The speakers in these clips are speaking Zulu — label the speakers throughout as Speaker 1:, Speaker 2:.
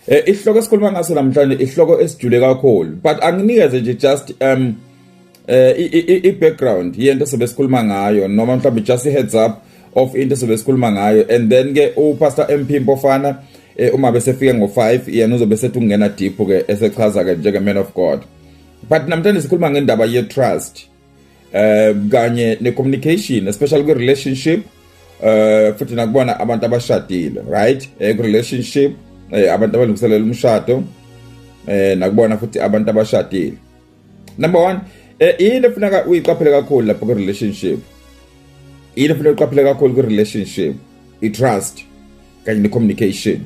Speaker 1: Isihloko esikhuluma ngaso namhlanje isihloko esijule kakhulu, but anginikeze nje just i-background yento sebesikhuluma ngayo noma mhlawumbe just i-heads up of into sebesikhuluma ngayo, and then ke uPastor MP Mpofana uma bese fika ngo5 yena uzobe sethi ungena deep ke esechaza ke njenge man of God. But namhlanje sikhuluma ngendaba ye trust kanye ne communication, especially ku relationship futhi nakubona abantu abashadile, right? Ku relationship abantu abalungiselela umshado nakubona futhi abantu abashadile. Number 1, yini efuneka uyiqaphele kakhulu lapho ku relationship? Yini efuneka uyiqaphele kakhulu ku relationship? I trust kanye ne communication.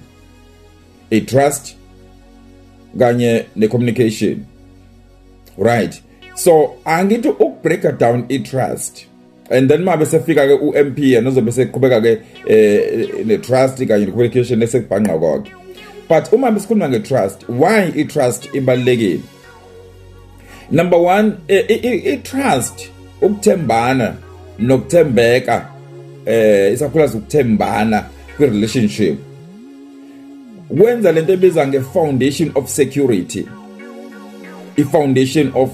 Speaker 1: I trust kanye ne communication. Right. So angithi ukubreak down I trust, and then mabe sefika ke uMP yena uzobe seqhubeka ke ne trust kanye ne communication esekubhanqa konke. But uma besikhuluma nge trust, why I trust ibalekile? Number 1, I trust ukuthembana nokuthembeka, isakhulaza ukuthembana ku relationship. Kwenza lento ebiza nge foundation of security. I foundation of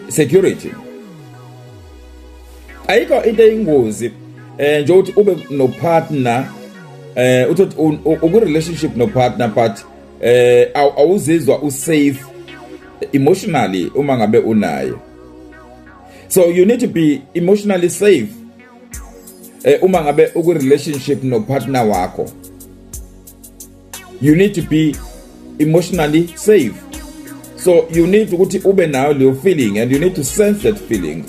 Speaker 1: security. Ayikho into eyingozi nje uthi ube no partner uthi uku relationship no partner, but awuzizwa usafe emotionally uma ngabe unaye. So you need to be emotionally safe uma ngabe uku relationship no partner wakho. You need to be emotionally safe. So you need ukuthi ube nayo leyo feeling, and you need to sense that feeling.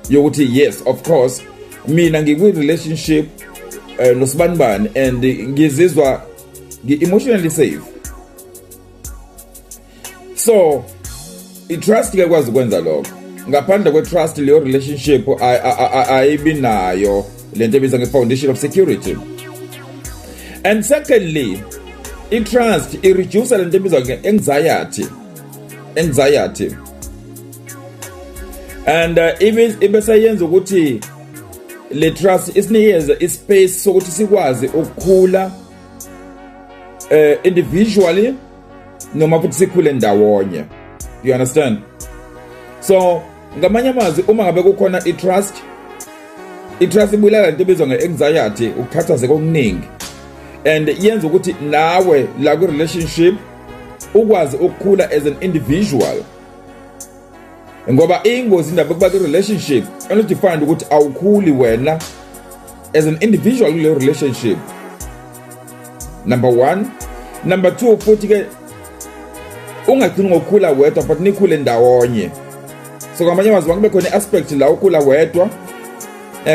Speaker 1: Yokuthi yes, of course, mina ngikwi relationship nosibanibani and ngizizwa emotionally safe. So I trust ke kwazi ukwenza lokho. Ngaphandle kwe trust leyo relationship ayibi nayo lento ebiza nge foundation of security. And secondly, I trust I reduce lento ebizwa nge anxiety. And ibesayenza ukuthi le trust isinikeze ispace sokuthi sikwazi ukukhula individually noma futhi sikhule ndawonye. You understand? So ngamanye amazwi uma ngabe kukhona I trust ibulala into ebizwa nge-anxiety, ukukhathazeka okuningi, and yenza ukuthi nawe la ku relationship ukwazi ukukhula as an individual. Ngoba ingozi indaba kuba ku relationship anothi find ukuthi awukhuli wena as an individual kule relationship. Number 1. Number 2, futhi ke ungagcini ngokukhula wedwa but nikhule ndawonye. So ngamanye amazwi kube khona aspect la ukhula wedwa,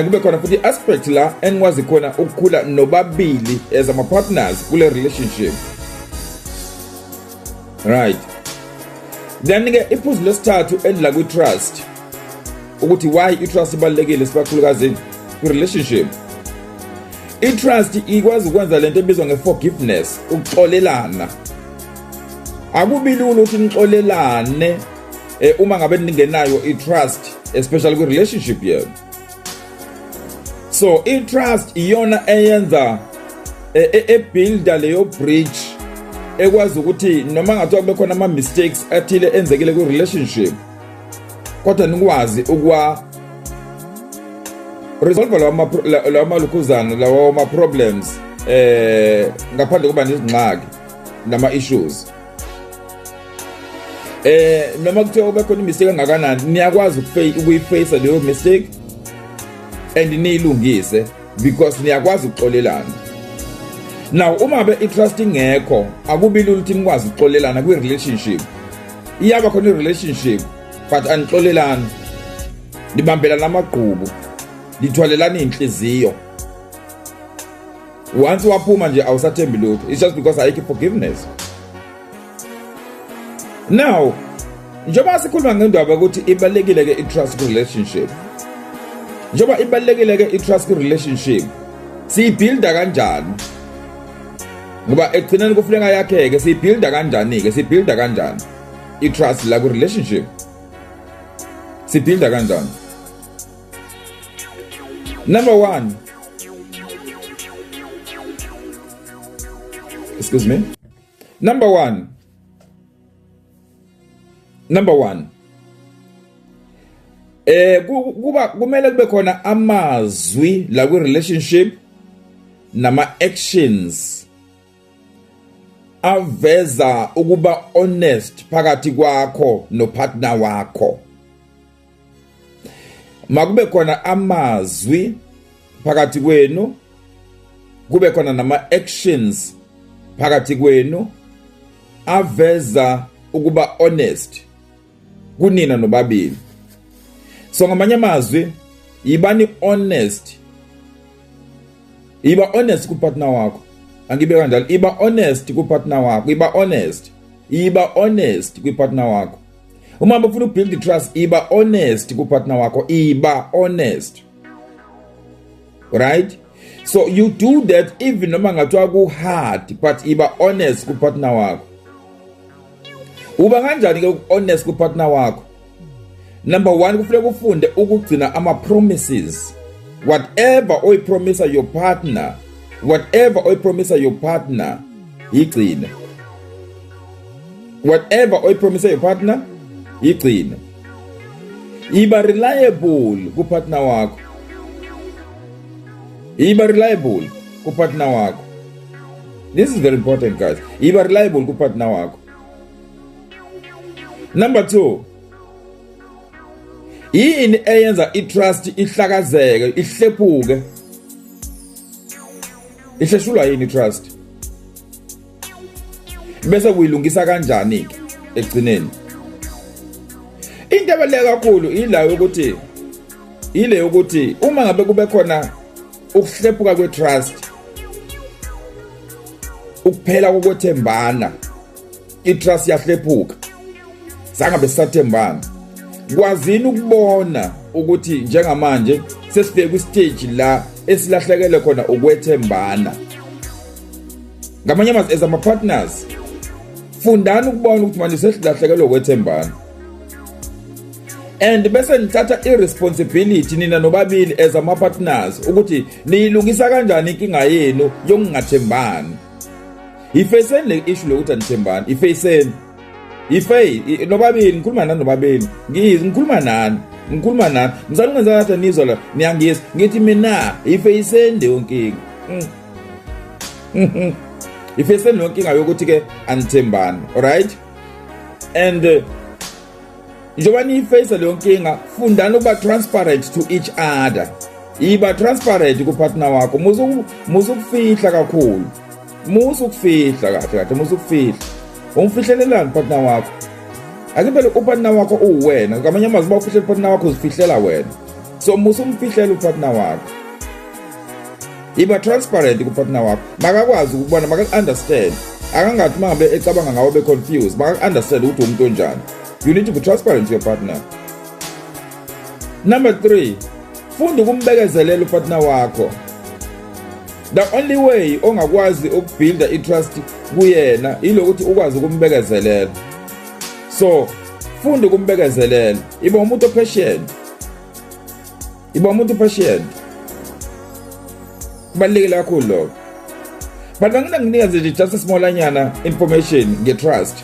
Speaker 1: kube khona futhi aspect la enikwazi khona ukukhula nobabili as ama partners kule relationship. Right. Then ke iphuzu lesithathu endla ku trust, ukuthi why I trust ibalekile sibakhulukazi ku relationship. I trust ikwazi ukwenza lento ebizwa nge forgiveness, ukuxolelana. Akubi lula ukuthi nixolelane uma ngabe ningenayo I trust, especially ku relationship yenu. So I trust iyona eyenza builda leyo bridge ekwazi ukuthi noma ngathiwa kube khona ama mistakes athile enzekile ku relationship, kodwa nikwazi ukwa resolve lawa malukhuzana lawa ma problems ngaphandle kuba nezingxaki nama issues. Noma kuthiwa kube khona imistake engakanani, niyakwazi ukuyiface leyo mistake and niyilungise because niyakwazi ukuxolelana. Now uma be I-trust ingekho, akubi lula ukuthi nikwazi ukuxolelana kwi relationship. Iyaba khona i-relationship but anixolelana, nibambelana amagqubu, lithwalelana inhliziyo. Once waphuma nje awusathembi lutho, it's just because ayikho forgiveness. Now njengoba sikhuluma ngendaba ukuthi ibalekile ke I-trust relationship, njengoba ibalekile ke I-trust relationship, siyibuilda kanjani? Ngoba ekugcineni kufuneka yakhe ke siyibuilda kanjani ke? Siyibuilda kanjani I-trust la ku relationship? Siyibuilda kanjani? Number 1, excuse me, Number one, kumele kube khona amazwi la kwi relationship nama actions aveza ukuba honest phakathi kwakho no partner wakho. Makube khona amazwi phakathi kwenu, kube khona nama actions phakathi kwenu aveza ukuba honest kunina nobabili. So ngamanye amazwi, yibani honest. Iba honest ku partner wakho. Angibe kanjalo, iba honest ku partner wakho, iba honest. Iba honest ku partner wakho. Uma ufuna build trust, iba honest ku partner wakho, iba honest. Right? So you do that even noma ngathiwa ku hard, but iba honest ku partner wakho. Uba kanjani ke honest ku partner wakho? Number one, kufanele ufunde ukugcina ama promises. Whatever oy promise your partner, igcine. Whatever oy promise your partner, igcine. Iba reliable ku partner wakho. Iba reliable ku partner wakho. This is very important, guys. Iba reliable ku partner wakho. Number two, yini eyenza i-trust ihlakazeke, ihlephuke? Ihleshulwa yini i-trust? Bese kuyilungisa kanjani ekugcineni? Into ebaluleke kakhulu ile ukuthi uma ngabe kube khona ukuhlephuka kwe-trust, ukuphela kokwethembana, i-trust yahlephuka, sangabe sisathembana. Kwazini ukubona ukuthi njengamanje sesifike kwi-stage la esilahlekele khona ukwethembana. Ngamanye amazwi, as ama-partners, fundani ukubona ukuthi manje sesilahlekelwe ukwethembana. And bese nithatha i-responsibility nina nobabili as ama-partners ukuthi niyilungisa kanjani inkinga yenu yokungathembani. Ifaceni le issue lokuthi anithembani, ifaceni. Nobabili, ngikhuluma nani nobabili. Ngikhuluma nani. Ngizala ungenza ngathi nizwa la, niyangisa. Ngithi mina, ifaceni yonkinga. Ifaceni yonkinga yokuthi ke anithembani, alright? And njengoba niyiface leyo nkinga, fundani ukuba transparent to each other. Iba transparent ku partner wakho. Musukufihla kakhulu. Musukufihla kahle, musukufihla. Umfihlelelani partner wakho? Akiphela upartner wakho uwena. Ngamanye amazwi bawufihlela partner wakho uzifihlela wena. So musumfihlela upartner wakho. Iba transparent ku partner wakho. Makakwazi ukubona, maka-understand. Akangathi mangabe ecabanga ngawo be confused. Maka-understand ukuthi umuntu onjani. You need to be transparent to your partner. Number 3, funda ukumbekezelela upartner wakho. The only way ongakwazi ukubuilda i-trust kuyena ilokuthi ukwazi ukumbekezelela. So, funda ukumbekezelela. Iba umuntu patient. Kubalulekile kakhulu lokho. But ngina nginikeze just a small anyana information nge-trust.